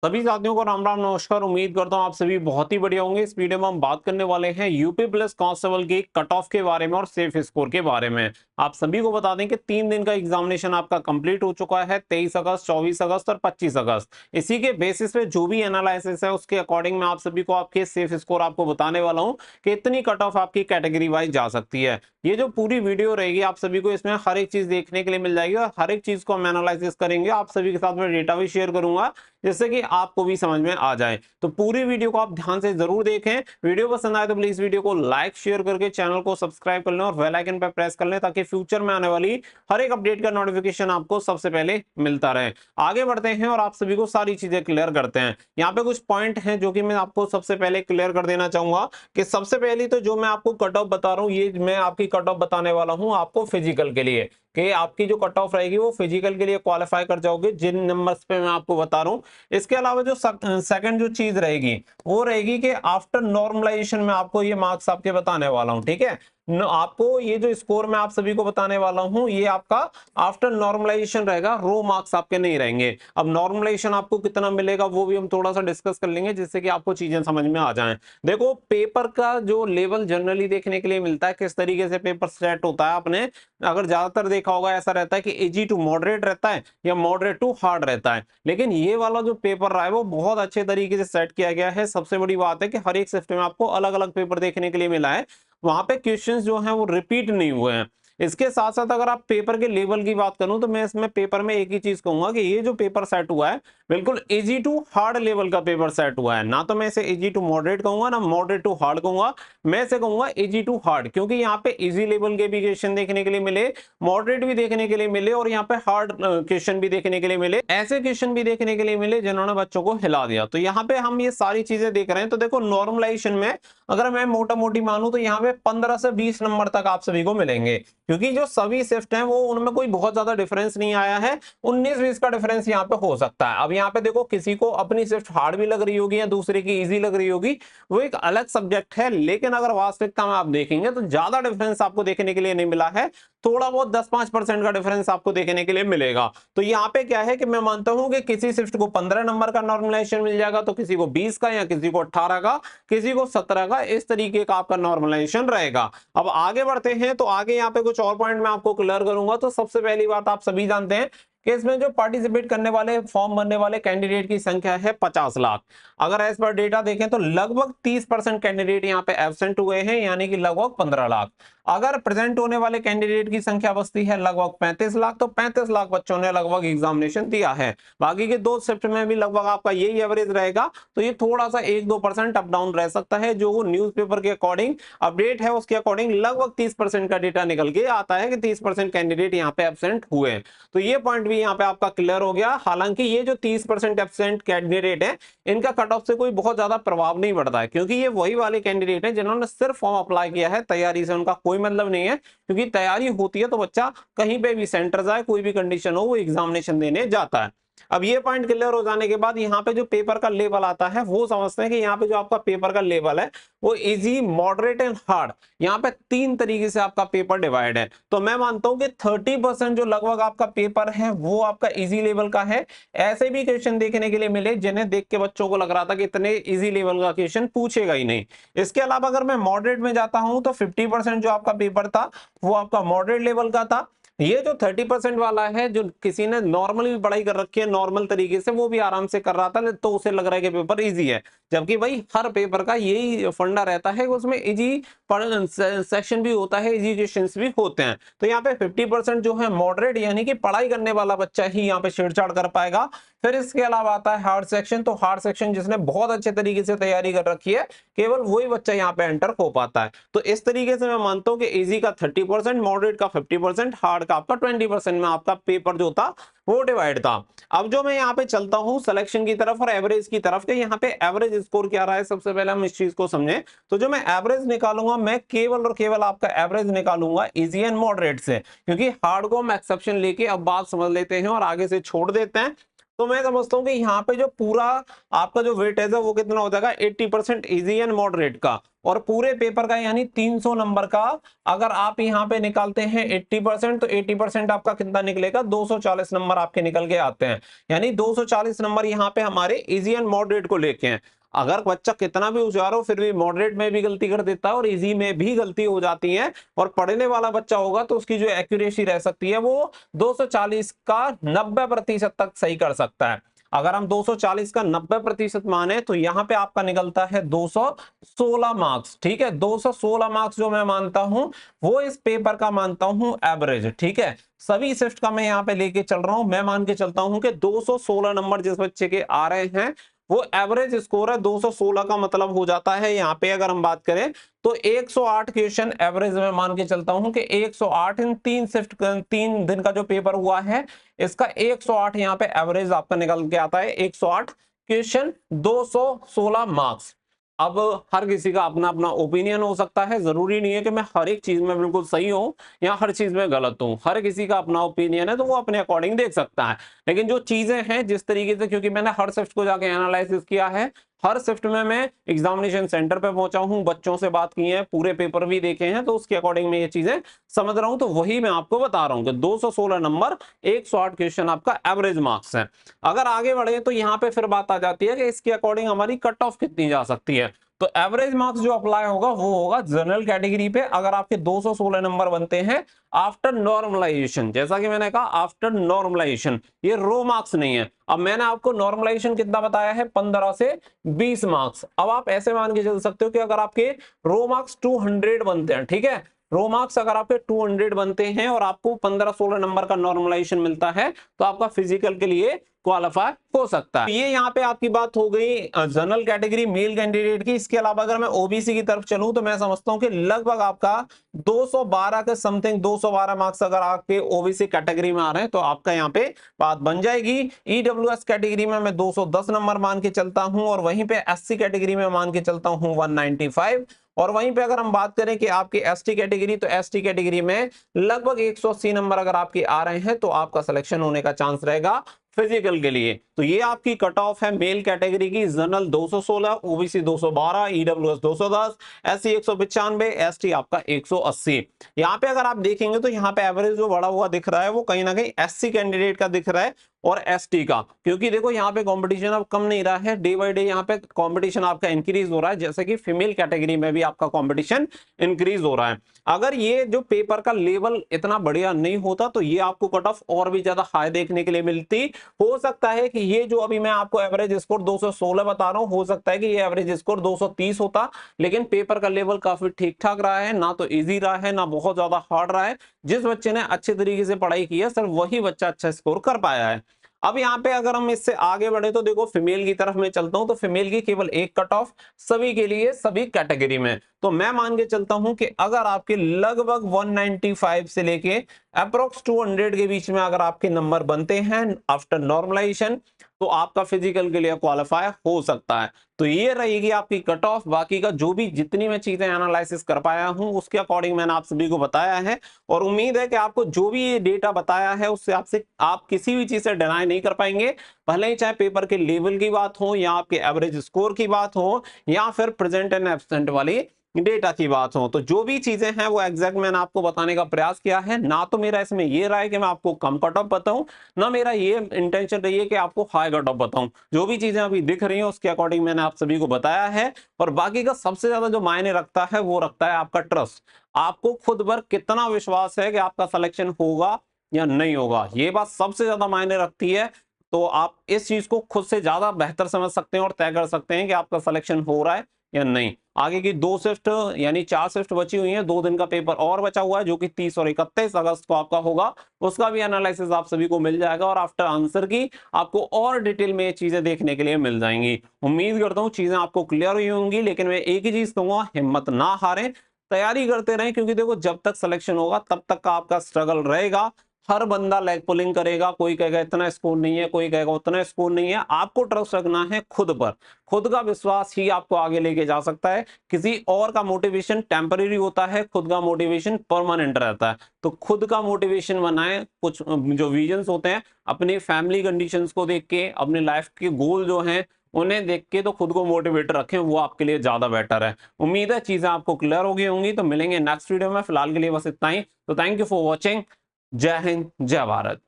सभी साथियों को राम राम नमस्कार। उम्मीद करता हूं आप सभी बहुत ही बढ़िया होंगे। इस वीडियो में हम बात करने वाले हैं यूपी प्लस कांस्टेबल की कट ऑफ के बारे में और सेफ स्कोर के बारे में। आप सभी को बता दें कि 3 दिन का एग्जामिनेशन आपका कंप्लीट हो चुका है, 23 अगस्त, 24 अगस्त और 25 अगस्त। इसी के बेसिस पे जो भी एनालिसिस है उसके अकॉर्डिंग मैं आप सभी को आपके सेफ स्कोर आपको बताने वाला हूँ कि इतनी कट ऑफ आपकी कैटेगरी वाइज जा सकती है। ये जो पूरी वीडियो रहेगी आप सभी को इसमें हर एक चीज देखने के लिए मिल जाएगी और हर एक चीज को हम एनालिसिस करेंगे। आप सभी के साथ में डेटा भी शेयर करूंगा जिससे कि आपको भी समझ में आ जाए। तो पूरी वीडियो को आप ध्यान से जरूर देखें। वीडियो पसंद आए तो प्लीज वीडियो को लाइक शेयर करके चैनल को सब्सक्राइब कर लें और बेल आइकन पर प्रेस कर लें ताकि फ्यूचर में आने वाली हर एक अपडेट का नोटिफिकेशन आपको सबसे पहले मिलता रहे। आगे बढ़ते हैं और आप सभी को सारी चीजें क्लियर करते हैं। यहाँ पे कुछ पॉइंट हैं जो कि मैं आपको सबसे पहले क्लियर कर देना चाहूंगा कि सबसे पहली तो जो मैं आपको कट ऑफ बता रहा हूँ, ये मैं आपकी कट ऑफ बताने वाला हूँ आपको फिजिकल के लिए कि आपकी जो कट ऑफ रहेगी वो फिजिकल के लिए क्वालिफाई कर जाओगे जिन नंबर्स पे मैं आपको बता रहा हूँ। इसके अलावा जो सेकंड जो चीज रहेगी वो रहेगी कि आफ्टर नॉर्मलाइजेशन में आपको ये मार्क्स आपके बताने वाला हूँ, ठीक है। आपको ये जो स्कोर मैं आप सभी को बताने वाला हूं ये आपका आफ्टर नॉर्मलाइजेशन रहेगा, रो मार्क्स आपके नहीं रहेंगे। अब नॉर्मलाइजेशन आपको कितना मिलेगा वो भी हम थोड़ा सा डिस्कस कर लेंगे जिससे कि आपको चीजें समझ में आ जाएं। देखो पेपर का जो लेवल जनरली देखने के लिए मिलता है, किस तरीके से पेपर सेट होता है, आपने अगर ज्यादातर देखा होगा ऐसा रहता है कि इजी टू मॉडरेट रहता है या मॉडरेट टू हार्ड रहता है। लेकिन ये वाला जो पेपर रहा है वो बहुत अच्छे तरीके से सेट किया गया है। सबसे बड़ी बात है कि हर एक शिफ्ट में आपको अलग अलग पेपर देखने के लिए मिला है, वहां पे क्वेश्चंस जो हैं वो रिपीट नहीं हुए हैं। इसके साथ साथ अगर आप पेपर के लेवल की बात करूं तो मैं इसमें पेपर में एक ही चीज कहूंगा कि ये जो पेपर सेट हुआ है बिल्कुल इजी टू हार्ड लेवल का पेपर सेट हुआ है। ना तो मैं इसे इजी टू मॉडरेट कहूंगा ना मॉडरेट टू हार्ड कहूंगा, मैं इसे कहूंगा इजी टू हार्ड, क्योंकि यहाँ पे इजी लेवल के भी क्वेश्चन देखने के लिए मिले, मॉडरेट भी देखने के लिए मिले और यहाँ पे हार्ड क्वेश्चन भी देखने के लिए मिले, ऐसे क्वेश्चन भी देखने के लिए मिले जिन्होंने बच्चों को हिला दिया। तो यहाँ पे हम ये सारी चीजें देख रहे हैं। तो देखो नॉर्मलाइजेशन में अगर मैं मोटा मोटी मानूं तो यहाँ पे 15 से 20 नंबर तक आप सभी को मिलेंगे, क्योंकि जो सभी शिफ्ट हैं वो उनमें कोई बहुत ज्यादा डिफरेंस नहीं आया है। 19-20 का डिफरेंस यहाँ पे हो सकता है। अब यहाँ पे देखो किसी को अपनी शिफ्ट हार्ड भी लग रही होगी या दूसरे की इजी लग रही होगी, वो एक अलग सब्जेक्ट है। लेकिन अगर वास्तविकता में आप देखेंगे तो ज्यादा डिफरेंस आपको देखने के लिए नहीं मिला है, थोड़ा बहुत 10-5% का डिफरेंस आपको देखने के लिए मिलेगा। तो यहाँ पे क्या है कि मैं मानता हूं कि किसी शिफ्ट को 15 नंबर का नॉर्मलाइजेशन मिल जाएगा तो किसी को 20 का या किसी को 18 का, किसी को 17 का, इस तरीके का आपका नॉर्मलाइजेशन रहेगा। अब आगे बढ़ते हैं तो आगे यहाँ पे कुछ और पॉइंट मैं आपको क्लियर करूंगा। तो सबसे पहली बात आप सभी जानते हैं कि इसमें जो पार्टिसिपेट करने वाले फॉर्म भरने वाले कैंडिडेट की संख्या है 50 लाख। अगर एज पर डेटा देखें तो लगभग 30% कैंडिडेट यहाँ पे एब्सेंट हुए हैं, यानी कि लगभग 15 लाख। अगर प्रेजेंट होने वाले कैंडिडेट की संख्या बचती है लगभग 35 लाख, तो 35 लाख बच्चों ने लगभग एग्जामिनेशन दिया है। बाकी के दो शिफ्ट में भी लगभग आपका यही एवरेज रहेगा। तो ये थोड़ा सा 1-2% अप डाउन रह सकता है। जो न्यूज़पेपर के अकॉर्डिंग अपडेट है उसके अकॉर्डिंग लगभग 30% का डेटा निकल के आता है कि 30% कैंडिडेट यहाँ पे एब्सेंट हुए। तो ये पॉइंट भी यहाँ पे आपका क्लियर हो गया। हालांकि ये जो 30% एब्सेंट कैंडिडेट है इनका कट ऑफ से कोई बहुत ज्यादा प्रभाव नहीं पड़ता है, क्योंकि ये वही वाले कैंडिडेट हैं जिन्होंने सिर्फ फॉर्म अप्लाई किया है, तैयारी से उनका कोई मतलब नहीं है। क्योंकि तैयारी होती है तो बच्चा कहीं पे भी सेंटर जाए, कोई भी कंडीशन हो, वो एग्जामिनेशन देने जाता है। अब ये पॉइंट क्लियर हो जाने के बाद यहाँ पे जो पेपर का लेवल आता है वो समझते हैं कि यहाँ पे जो आपका पेपर का लेवल है वो इजी, मॉडरेट एंड हार्ड, यहाँ पे 3 तरीके से आपका पेपर डिवाइड है। तो मैं मानता हूं कि 30% जो लगभग आपका पेपर है वो आपका इजी लेवल का है। ऐसे भी क्वेश्चन देखने के लिए मिले जिन्हें देख के बच्चों को लग रहा था कि इतने इजी लेवल का क्वेश्चन पूछेगा ही नहीं। इसके अलावा अगर मैं मॉडरेट में जाता हूं तो 50% जो आपका पेपर था वो आपका मॉडरेट लेवल का था। ये जो 30% वाला है, जो किसी ने नॉर्मल भी पढ़ाई कर रखी है नॉर्मल तरीके से, वो भी आराम से कर रहा था तो उसे लग रहा है कि पेपर इजी है। जबकि भाई हर पेपर का यही फंडा रहता है कि उसमें इजी सेक्शन भी होता है, इजी क्वेश्चंस भी होते हैं। तो यहाँ पे 50% जो है मॉडरेट, यानी कि पढ़ाई करने वाला बच्चा ही यहाँ पे छेड़छाड़ कर पाएगा। फिर इसके अलावा आता है हार्ड सेक्शन। तो हार्ड सेक्शन जिसने बहुत अच्छे तरीके से तैयारी कर रखी है केवल वही बच्चा यहाँ पे एंटर हो पाता है। तो इस तरीके से मैं मानता हूँ कि इजी का 30%, मॉडरेट का 50%, हार्ड का आपका 20% में आपका पेपर जो था वो डिवाइड था। अब जो मैं यहाँ पे चलता हूँ सिलेक्शन की तरफ और एवरेज की तरफ के, यहाँ पे एवरेज स्कोर क्या रहा है सबसे पहले हम इस चीज को समझें। तो जो मैं एवरेज निकालूंगा मैं केवल और केवल आपका एवरेज निकालूंगा इजी एंड मॉडरेट से, क्योंकि हार्ड को हम एक्सेप्शन लेके अब बात समझ लेते हैं और आगे से छोड़ देते हैं। तो मैं समझता हूँ कि यहाँ पे जो पूरा आपका जो वेटेज है वो कितना हो जाएगा 80% इजी एंड मॉडरेट का, और पूरे पेपर का यानी 300 नंबर का अगर आप यहाँ पे निकालते हैं 80%, तो 80% आपका कितना निकलेगा, 240 नंबर आपके निकल के आते हैं। यानी 240 नंबर यहाँ पे हमारे इजी एंड मॉडरेट को लेके हैं। अगर बच्चा कितना भी होशियार हो फिर भी मॉडरेट में भी गलती कर देता है और इजी में भी गलती हो जाती है, और पढ़ने वाला बच्चा होगा तो उसकी जो एक्यूरेसी रह सकती है वो 240 का 90% तक सही कर सकता है। अगर हम 240 का 90% माने तो यहाँ पे आपका निकलता है 216 मार्क्स। ठीक है, 216 मार्क्स जो मैं मानता हूं वो इस पेपर का मानता हूं एवरेज। ठीक है, सभी शिफ्ट का मैं यहाँ पे लेके चल रहा हूं, मैं मान के चलता हूं कि 216 नंबर जिस बच्चे के आ रहे हैं वो एवरेज स्कोर है। 216 का मतलब हो जाता है यहाँ पे अगर हम बात करें तो 108 क्वेश्चन एवरेज में मान के चलता हूं कि 108 इन 3 दिन का जो पेपर हुआ है इसका 108 यहाँ पे एवरेज आपका निकल के आता है। 108 क्वेश्चन, 216 मार्क्स। अब हर किसी का अपना अपना ओपिनियन हो सकता है, जरूरी नहीं है कि मैं हर एक चीज में बिल्कुल सही हूं या हर चीज में गलत हूं। हर किसी का अपना ओपिनियन है तो वो अपने अकॉर्डिंग देख सकता है। लेकिन जो चीजें हैं जिस तरीके से, क्योंकि मैंने हर शिफ्ट को जाके एनालिसिस किया है, हर शिफ्ट में मैं एग्जामिनेशन सेंटर पे पहुंचा हूं, बच्चों से बात की है, पूरे पेपर भी देखे हैं, तो उसके अकॉर्डिंग मैं ये चीजें समझ रहा हूं, तो वही मैं आपको बता रहा हूं कि 216 नंबर 108 क्वेश्चन आपका एवरेज मार्क्स है। अगर आगे बढ़े तो यहाँ पे फिर बात आ जाती है कि इसके अकॉर्डिंग हमारी कट ऑफ कितनी जा सकती है। तो एवरेज मार्क्स जो अप्लाई होगा वो होगा जनरल कैटेगरी पे। अगर आपके 216 नंबर बनते हैं आफ्टर नॉर्मलाइजेशन, जैसा कि मैंने कहा आफ्टर नॉर्मलाइजेशन, ये रो मार्क्स नहीं है। अब मैंने आपको नॉर्मलाइजेशन कितना बताया है, 15 से 20 मार्क्स। अब आप ऐसे मान के चल सकते हो कि अगर आपके रो मार्क्स 200 बनते हैं, ठीक है, रो मार्क्स अगर आपके 200 बनते हैं और आपको 15-16 नंबर का नॉर्मलाइजेशन मिलता है तो आपका फिजिकल के लिए क्वालिफाई हो सकता है। ये यहाँ पे आपकी बात हो गई जनरल कैटेगरी मेल कैंडिडेट की। इसके अलावा अगर मैं ओबीसी की तरफ चलूं तो मैं समझता हूं कि लगभग आपका 212 के समथिंग, 212 मार्क्स अगर आपके ओबीसी कैटेगरी में आ रहे हैं तो आपका यहाँ पे बात बन जाएगी। ईडब्ल्यूएस कैटेगरी में मैं 210 नंबर मान के चलता हूं, और वहीं पे एससी कैटेगरी में मान के चलता हूं 195। और वहीं पे अगर हम बात करें कि आपकी एसटी कैटेगरी, तो एसटी कैटेगरी में लगभग 180 नंबर अगर आपके आ रहे हैं तो आपका सिलेक्शन होने का चांस रहेगा फिजिकल के लिए। तो ये आपकी कट ऑफ है मेल कैटेगरी की। General 216, OBC 212, EWS 210, SC 195, ST आपका 180। यहाँ पे अगर आप देखेंगे तो यहाँ पे एवरेज जो बढ़ा हुआ दिख रहा है वो कहीं ना कहीं एससी कैंडिडेट का दिख रहा है और एसटी का, क्योंकि देखो यहाँ पे कंपटीशन अब कम नहीं रहा है, डे बाय डे यहाँ पे कंपटीशन आपका इंक्रीज हो रहा है, जैसे कि फीमेल कैटेगरी में भी आपका कंपटीशन इंक्रीज हो रहा है। अगर ये जो पेपर का लेवल इतना बढ़िया नहीं होता तो ये आपको कट ऑफ और भी ज्यादा हाई देखने के लिए मिलती। हो सकता है कि ये जो अभी मैं आपको एवरेज स्कोर 216 बता रहा हूं, हो सकता है कि ये एवरेज स्कोर 230 होता, लेकिन पेपर का लेवल काफी ठीक ठाक रहा है, ना तो इजी रहा है ना बहुत ज्यादा हार्ड रहा है। जिस बच्चे ने अच्छे तरीके से पढ़ाई की है सिर्फ वही बच्चा अच्छा स्कोर कर पाया है। अब यहाँ पे अगर हम इससे आगे बढ़े तो देखो फीमेल की तरफ मैं चलता हूं, तो फीमेल की केवल एक कट ऑफ सभी के लिए, सभी कैटेगरी में। तो मैं मान के चलता हूं कि अगर आपके लगभग 195 से लेके अप्रोक्स 200 के बीच में अगर आपके नंबर बनते हैं आफ्टर नॉर्मलाइजेशन तो आपका फिजिकल के लिए क्वालिफाई हो सकता है। तो ये रहेगी आपकी कट ऑफ। बाकी का जो भी जितनी मैं चीजें एनालिसिस कर पाया हूं उसके अकॉर्डिंग मैंने आप सभी को बताया है, और उम्मीद है कि आपको जो भी ये डेटा बताया है उससे आपसे आप किसी भी चीज से डिनाई नहीं कर पाएंगे, भले ही चाहे पेपर के लेवल की बात हो या आपके एवरेज स्कोर की बात हो या फिर प्रेजेंट एंड एब्सेंट वाली डेटा की बात हो। तो जो भी चीजें हैं वो एग्जैक्ट मैंने आपको बताने का प्रयास किया है। ना तो मेरा इसमें ये रहा है कि मैं आपको कम कट ऑफ बताऊं, ना मेरा ये इंटेंशन रही है कि आपको हाई कट ऑफ बताऊं। जो भी चीजें अभी दिख रही हैं उसके अकॉर्डिंग मैंने आप सभी को बताया है। और बाकी का सबसे ज्यादा जो मायने रखता है वो रखता है आपका ट्रस्ट। आपको खुद पर कितना विश्वास है कि आपका सिलेक्शन होगा या नहीं होगा, ये बात सबसे ज्यादा मायने रखती है। तो आप इस चीज को खुद से ज्यादा बेहतर समझ सकते हैं और तय कर सकते हैं कि आपका सिलेक्शन हो रहा है या नहीं। आगे की 2 शिफ्ट यानी 4 शिफ्ट बची हुई हैं, 2 दिन का पेपर और बचा हुआ है जो कि 30 और 31 अगस्त को आपका होगा। उसका भी एनालिसिस आप सभी को मिल जाएगा और आफ्टर आंसर की आपको और डिटेल में ये चीजें देखने के लिए मिल जाएंगी। उम्मीद करता हूँ चीजें आपको क्लियर हुई होंगी, लेकिन मैं एक ही चीज कहूंगा, हिम्मत ना हारें, तैयारी करते रहें, क्योंकि देखो जब तक सिलेक्शन होगा तब तक का आपका स्ट्रगल रहेगा। हर बंदा लेग पुलिंग करेगा, कोई कहेगा इतना स्कोर नहीं है, कोई कहेगा उतना स्कोर नहीं है। आपको ट्रस्ट रखना है खुद पर। खुद का विश्वास ही आपको आगे लेके जा सकता है। किसी और का मोटिवेशन टेम्परेरी होता है, खुद का मोटिवेशन परमानेंट रहता है। तो खुद का मोटिवेशन बनाएं। कुछ जो विजन्स होते हैं, अपनी फैमिली कंडीशंस को देख के, अपने लाइफ के गोल जो हैं उन्हें देख के तो खुद को मोटिवेट रखें, वो आपके लिए ज्यादा बेटर है। उम्मीद है चीजें आपको क्लियर हो गई होंगी। तो मिलेंगे नेक्स्ट वीडियो में, फिलहाल के लिए बस इतना ही। तो थैंक यू फॉर वॉचिंग। जय हिंद, जय भारत।